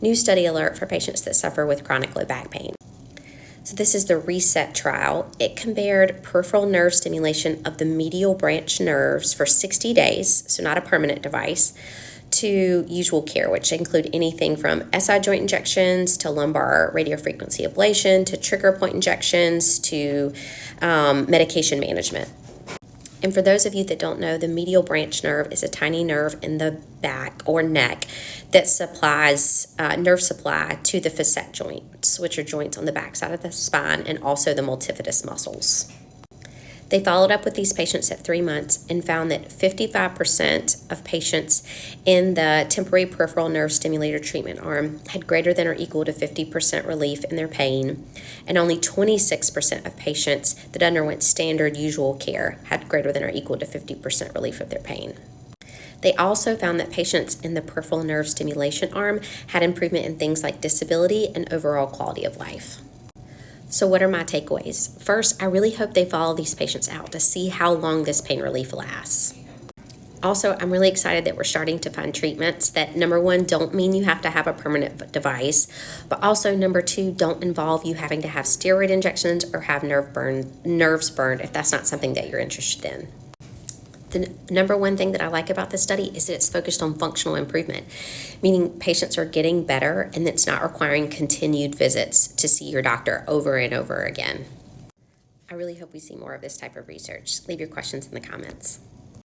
New study alert for patients that suffer with chronic low back pain. So this is the RESET trial. It compared peripheral nerve stimulation of the medial branch nerves for 60 days, so not a permanent device, to usual care, which include anything from SI joint injections to lumbar radiofrequency ablation to trigger point injections to medication management. And for those of you that don't know, the medial branch nerve is a tiny nerve in the back or neck that supplies nerve supply to the facet joints, which are joints on the back side of the spine, and also the multifidus muscles. They followed up with these patients at 3 months and found that 55% of patients in the temporary peripheral nerve stimulator treatment arm had greater than or equal to 50% relief in their pain, and only 26% of patients that underwent standard usual care had greater than or equal to 50% relief of their pain. They also found that patients in the peripheral nerve stimulation arm had improvement in things like disability and overall quality of life. So what are my takeaways? First, I really hope they follow these patients out to see how long this pain relief lasts. Also, I'm really excited that we're starting to find treatments that, number one, don't mean you have to have a permanent device, but also, number two, don't involve you having to have steroid injections or have nerves burned if that's not something that you're interested in. The number one thing that I like about this study is that it's focused on functional improvement, meaning patients are getting better and it's not requiring continued visits to see your doctor over and over again. I really hope we see more of this type of research. Leave your questions in the comments.